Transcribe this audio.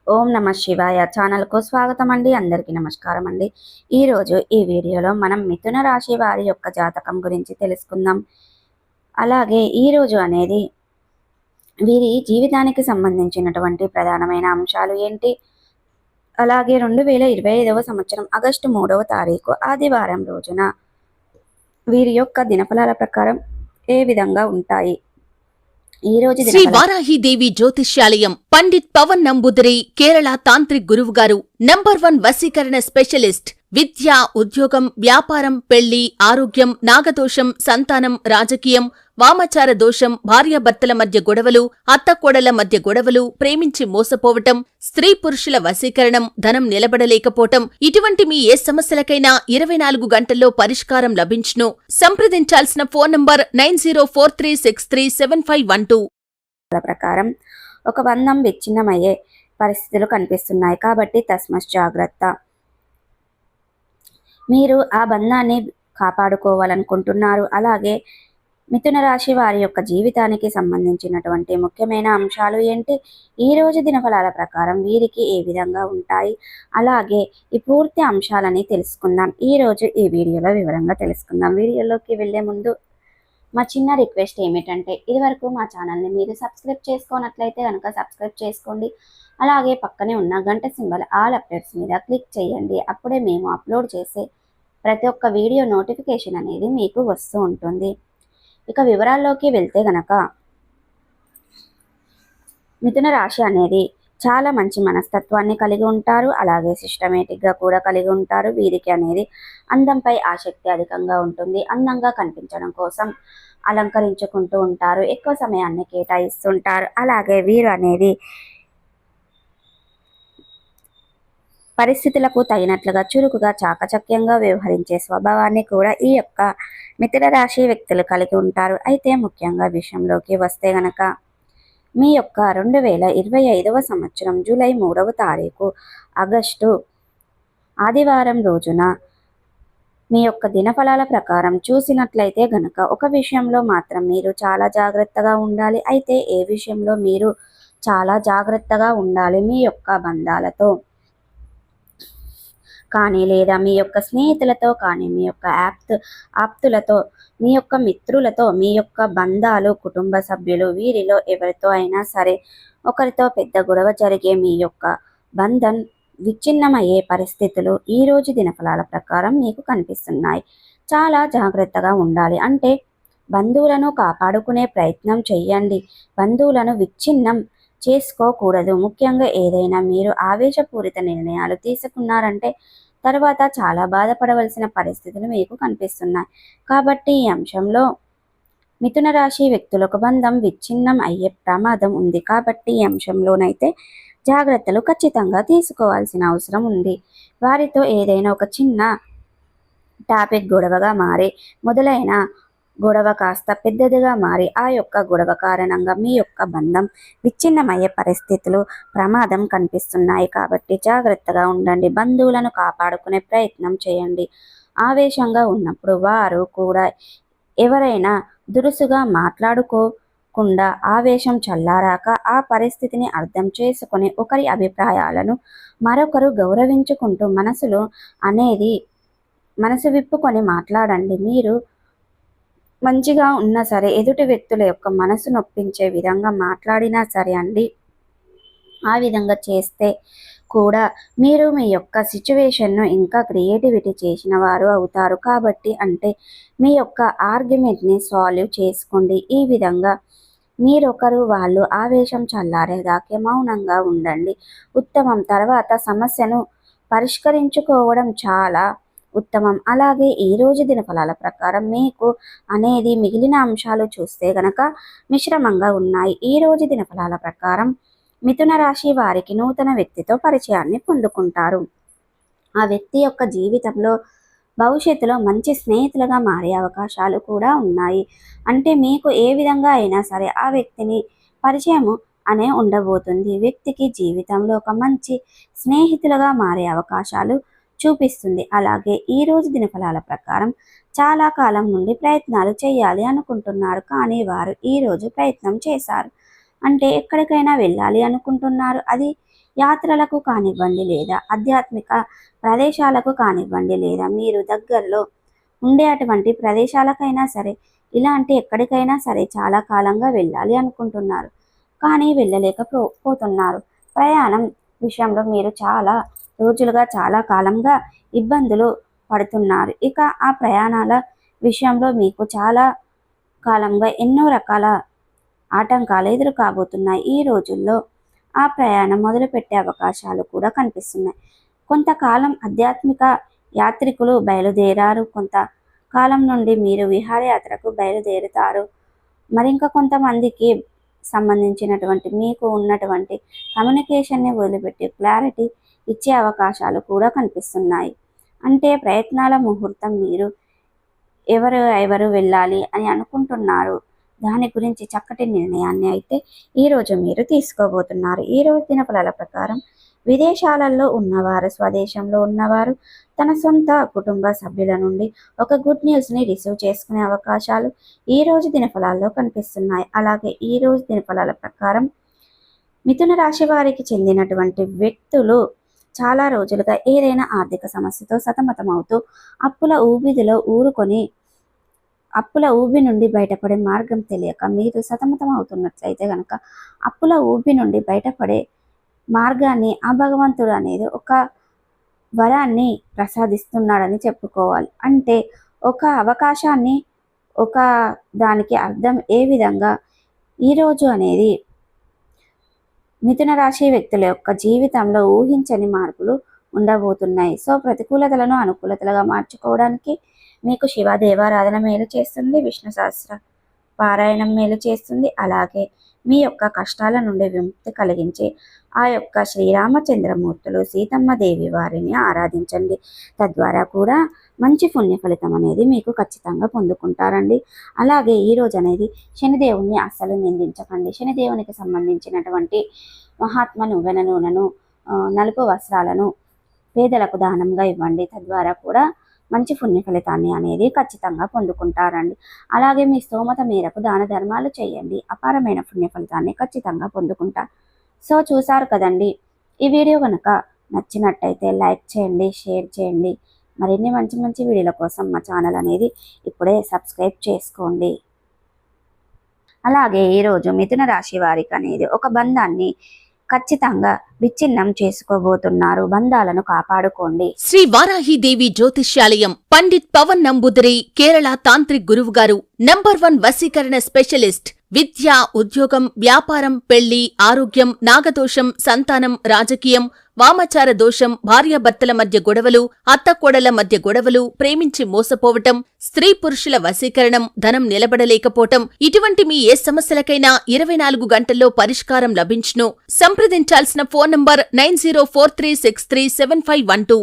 ఓం నమ శివాయ ఛానల్కు స్వాగతం అండి. అందరికీ నమస్కారం అండి. ఈరోజు ఈ వీడియోలో మనం మిథున రాశి వారి యొక్క జాతకం గురించి తెలుసుకుందాం. అలాగే ఈరోజు అనేది వీరి జీవితానికి సంబంధించినటువంటి ప్రధానమైన అంశాలు ఏంటి, అలాగే 2025వ సంవత్సరం ఆగస్టు 3వ తారీఖు ఆదివారం రోజున వీరి యొక్క దినఫలాల ప్రకారం ఏ విధంగా ఉంటాయి. ఈ రోజు శ్రీ వారాహిదేవి జ్యోతిష్యాలయం పండిత్ పవన్ నంబూదిరి కేరళ తాంత్రిక్ గురువు గారు నంబర్ 1 వశీకరణ స్పెషలిస్ట్. విద్య, ఉద్యోగం, వ్యాపారం, పెళ్లి, ఆరోగ్యం, నాగదోషం, సంతానం, రాజకీయం, వామచార దోషం, భార్యాభర్తల మధ్య గొడవలు, అత్తకోడళ్ల మధ్య గొడవలు, ప్రేమించి మోసపోవటం, స్త్రీ పురుషుల వశీకరణం, ధనం నిలబడలేకపోవటం, ఇటువంటి మీ ఏ సమస్యలకైనా 24 గంటల్లో పరిష్కారం లభించును. సంప్రదించాల్సిన ఫోన్ నంబర్ 9043637512. ప్రకారం ఒక బంధం విచ్ఛిన్నమయ్యే పరిస్థితులు కనిపిస్తున్నాయి కాబట్టి తస్మత్ జాగ్రత్త. మీరు ఆ బంధాన్ని కాపాడుకోవాలనుకుంటున్నారు. అలాగే మిథున రాశి వారి యొక్క జీవితానికి సంబంధించినటువంటి ముఖ్యమైన అంశాలు ఏంటి, ఈ రోజు దినఫలాల ప్రకారం వీరికి ఏ విధంగా ఉంటాయి, అలాగే ఈ పూర్తి అంశాలని తెలుసుకుందాం. ఈరోజు ఈ వీడియోలో వివరంగా తెలుసుకుందాం. వీడియోలోకి వెళ్లే ముందు మా చిన్న రిక్వెస్ట్ ఏమిటంటే, ఇదివరకు మా ఛానల్ని మీరు సబ్స్క్రైబ్ చేసుకోనట్లయితే కనుక సబ్స్క్రైబ్ చేసుకోండి. అలాగే పక్కనే ఉన్న గంట సింబల్ ఆల్ అప్డేట్స్ మీద క్లిక్ చేయండి. అప్పుడే మేము అప్లోడ్ చేసే ప్రతి ఒక్క వీడియో నోటిఫికేషన్ అనేది మీకు వస్తూ ఉంటుంది. ఇక వివరాల్లోకి వెళ్తే గనక, మిథున రాశి అనేది చాలా మంచి మనస్తత్వాన్ని కలిగి ఉంటారు. అలాగే సిస్టమేటిక్గా కూడా కలిగి ఉంటారు. వీరికి అనేది అందంపై ఆసక్తి అధికంగా ఉంటుంది. అందంగా కనిపించడం కోసం అలంకరించుకుంటూ ఉంటారు. ఎక్కువ సమయాన్ని కేటాయిస్తుంటారు. అలాగే వీరు అనేది పరిస్థితులకు తగినట్లుగా చురుకుగా చాకచక్యంగా వ్యవహరించే స్వభావాన్ని కూడా ఈ యొక్క మిథున రాశి వ్యక్తులు కలిగి ఉంటారు. అయితే ముఖ్యంగా విషయంలోకి వస్తే గనక, మీ యొక్క 2025వ సంవత్సరం జూలై 3వ తారీఖు ఆగస్టు ఆదివారం రోజున మీ యొక్క దినఫలాల ప్రకారం చూసినట్లయితే గనక, ఒక విషయంలో మాత్రం మీరు చాలా జాగ్రత్తగా ఉండాలి. అయితే ఏ విషయంలో మీరు చాలా జాగ్రత్తగా ఉండాలి, మీ యొక్క బంధాలతో కానీ, లేదా మీ యొక్క స్నేహితులతో కానీ, మీ యొక్క ఆప్తులతో, మీ యొక్క మిత్రులతో, మీ యొక్క బంధాలు, కుటుంబ సభ్యులు, వీరిలో ఎవరితో అయినా సరే ఒకరితో పెద్ద గొడవ జరిగే మీ యొక్క బంధం విచ్ఛిన్నమయ్యే పరిస్థితులు ఈ రోజు దినఫలాల ప్రకారం మీకు కనిపిస్తున్నాయి. చాలా జాగ్రత్తగా ఉండాలి. అంటే బంధువులను కాపాడుకునే ప్రయత్నం చెయ్యండి. బంధువులను విచ్ఛిన్నం చేసుకోకూడదు. ముఖ్యంగా ఏదైనా మీరు ఆవేశపూరిత నిర్ణయాలు తీసుకున్నారంటే తర్వాత చాలా బాధపడవలసిన పరిస్థితులు మీకు కనిపిస్తున్నాయి. కాబట్టి ఈ అంశంలో మిథున రాశి వ్యక్తులకు బంధం విచ్ఛిన్నం అయ్యే ప్రమాదం ఉంది. కాబట్టి ఈ అంశంలోనైతే జాగ్రత్తలు ఖచ్చితంగా తీసుకోవాల్సిన అవసరం ఉంది. వారితో ఏదైనా ఒక చిన్న టాపిక్ గొడవగా మారి మొదలైన గొడవ కాస్త పెద్దదిగా మారి ఆ యొక్క గొడవ కారణంగా మీ యొక్క బంధం విచ్ఛిన్నమయ్యే పరిస్థితులు, ప్రమాదం కనిపిస్తున్నాయి. కాబట్టి జాగ్రత్తగా ఉండండి. బంధువులను కాపాడుకునే ప్రయత్నం చేయండి. ఆవేశంగా ఉన్నప్పుడు వారు కూడా ఎవరైనా దురుసుగా మాట్లాడుకోకుండా ఆవేశం చల్లారాక ఆ పరిస్థితిని అర్థం చేసుకొని ఒకరి అభిప్రాయాలను మరొకరు గౌరవించుకుంటూ మనసు విప్పుకొని మాట్లాడండి. మీరు మంచిగా ఉన్నా సరే, ఎదుటి వ్యక్తుల యొక్క మనసు నొప్పించే విధంగా మాట్లాడినా సరే అండి, ఆ విధంగా చేస్తే కూడా మీరు మీ యొక్క సిచ్యువేషన్ను ఇంకా క్రియేటివిటీ చేసిన వారు అవుతారు. కాబట్టి అంటే మీ యొక్క ఆర్గ్యుమెంట్ని సాల్వ్ చేసుకోండి. ఈ విధంగా మీరొకరు వాళ్ళు ఆవేశం చల్లారేదాకే మౌనంగా ఉండండి. ఉత్తమం. తర్వాత సమస్యను పరిష్కరించుకోవడం చాలా ఉత్తమం. అలాగే ఈ రోజు దినఫలాల ప్రకారం మీకు అనేది మిగిలిన అంశాలు చూస్తే గనక మిశ్రమంగా ఉన్నాయి. ఈ రోజు దినఫలాల ప్రకారం మిథున రాశి వారికి నూతన వ్యక్తితో పరిచయాన్ని పొందుకుంటారు. ఆ వ్యక్తి యొక్క జీవితంలో భవిష్యత్తులో మంచి స్నేహితులుగా మారే అవకాశాలు కూడా ఉన్నాయి. అంటే మీకు ఏ విధంగా అయినా సరే ఆ వ్యక్తిని పరిచయము అనే ఉండబోతుంది. వ్యక్తికి జీవితంలో ఒక మంచి స్నేహితులుగా మారే అవకాశాలు చూపిస్తుంది. అలాగే ఈ రోజు దినఫలాల ప్రకారం చాలా కాలం నుండి ప్రయత్నాలు చేయాలి అనుకుంటున్నారు, కానీ వారు ఈ రోజు ప్రయత్నం చేశారు. అంటే ఎక్కడికైనా వెళ్ళాలి అనుకుంటున్నారు, అది యాత్రలకు కానివ్వండి, లేదా ఆధ్యాత్మిక ప్రదేశాలకు కానివ్వండి, లేదా మీరు దగ్గరలో ఉండే అటువంటి ప్రదేశాలకైనా సరే, ఇలాంటి ఎక్కడికైనా సరే చాలా కాలంగా వెళ్ళాలి అనుకుంటున్నారు, కానీ వెళ్ళలేకపోతున్నారు. ప్రయాణం విషయంలో మీరు చాలా రోజులుగా చాలా కాలంగా ఇబ్బందులు పడుతున్నారు. ఇక ఆ ప్రయాణాల విషయంలో మీకు చాలా కాలంగా ఎన్నో రకాల ఆటంకాలు ఎదురు కాబోతున్నాయి. ఈ రోజుల్లో ఆ ప్రయాణం మొదలుపెట్టే అవకాశాలు కూడా కనిపిస్తున్నాయి. కొంతకాలం ఆధ్యాత్మిక యాత్రికులు బయలుదేరారు, కొంతకాలం నుండి మీరు విహారయాత్రకు బయలుదేరుతారు. మరింక కొంతమందికి సంబంధించినటువంటి మీకు ఉన్నటువంటి కమ్యూనికేషన్ని వదిలిపెట్టి క్లారిటీ ఇచ్చే అవకాశాలు కూడా కనిపిస్తున్నాయి. అంటే ప్రయత్నాల ముహూర్తం మీరు ఎవరు వెళ్ళాలి అని అనుకుంటున్నారు, దాని గురించి చక్కటి నిర్ణయాన్ని అయితే ఈరోజు మీరు తీసుకోబోతున్నారు. ఈరోజు దినఫలాల ప్రకారం విదేశాలలో ఉన్నవారు, స్వదేశంలో ఉన్నవారు తన సొంత కుటుంబ సభ్యుల నుండి ఒక గుడ్ న్యూస్ని రిసీవ్ చేసుకునే అవకాశాలు ఈరోజు దినఫలాల్లో కనిపిస్తున్నాయి. అలాగే ఈరోజు దినఫలాల ప్రకారం మిథున రాశి వారికి చెందినటువంటి వ్యక్తులు చాలా రోజులుగా ఏదైనా ఆర్థిక సమస్యతో సతమతమవుతూ అప్పుల ఊబి నుండి బయటపడే మార్గం తెలియక మీరు సతమతం అవుతున్నట్లయితే కనుక అప్పుల ఊబి నుండి బయటపడే మార్గాన్ని ఆ భగవంతుడు అనేది ఒక వరాన్ని ప్రసాదిస్తున్నాడని చెప్పుకోవాలి. అంటే ఒక అవకాశాన్ని, ఒక దానికి అర్థం ఏ విధంగా ఈరోజు అనేది మిథున రాశి వ్యక్తుల యొక్క జీవితంలో ఊహించని మార్పులు ఉండబోతున్నాయి. సో ప్రతికూలతలను అనుకూలతలుగా మార్చుకోవడానికి మీకు శివ దేవారాధన మేలు చేస్తుంది, విష్ణు సహస్ర పారాయణం మేలు చేస్తుంది. అలాగే మీ యొక్క కష్టాల నుండి విముక్తి కలిగించే ఆ యొక్క శ్రీరామచంద్రమూర్తులు సీతమ్మ దేవి వారిని ఆరాధించండి. తద్వారా కూడా మంచి పుణ్య ఫలితం అనేది మీకు ఖచ్చితంగా పొందుకుంటారండి. అలాగే ఈరోజు అనేది శనిదేవుని అస్సలు నిందించకండి. శనిదేవునికి సంబంధించినటువంటి మహాత్మ నువ్వెన నూనెను, నలుపు వస్త్రాలను పేదలకు దానంగా ఇవ్వండి. తద్వారా కూడా మంచి పుణ్య ఫలితాన్ని అనేది ఖచ్చితంగా పొందుకుంటారండి. అలాగే మీ స్తోమత మేరకు దాన ధర్మాలు చేయండి, అపారమైన పుణ్య ఫలితాన్ని ఖచ్చితంగా పొందుకుంటారు. సో చూసారు కదండి, ఈ వీడియో కనుక నచ్చినట్టయితే లైక్ చేయండి, షేర్ చేయండి. మరిన్ని మంచి మంచి వీడియోల కోసం మా ఛానల్ అనేది ఇప్పుడే సబ్స్క్రైబ్ చేసుకోండి. అలాగే ఈరోజు మిథున రాశి వారికి అనేది ఒక బంధాన్ని ఖచ్చితంగా విచ్ఛిన్నం చేసుకోబోతున్నారు. బంధాలను కాపాడుకోండి. శ్రీ వారాహిదేవి జ్యోతిష్యాలయం పండిత్ పవన్ నంబుదిరి కేరళ తాంత్రిక్ గురువు గారు నంబర్ 1 వశీకరణ స్పెషలిస్ట్. విద్య, ఉద్యోగం, వ్యాపారం, పెళ్లి, ఆరోగ్యం, నాగదోషం, సంతానం, రాజకీయం, వామచార దోషం, భార్యాభర్తల మధ్య గొడవలు, అత్తకోడల మధ్య గొడవలు, ప్రేమించి మోసపోవటం, స్త్రీ పురుషుల వశీకరణం, ధనం నిలబడలేకపోవటం, ఇటువంటి మీ ఏ సమస్యలకైనా 24 గంటల్లో పరిష్కారం లభించును. సంప్రదించాల్సిన ఫోన్ నంబర్ 9043637512.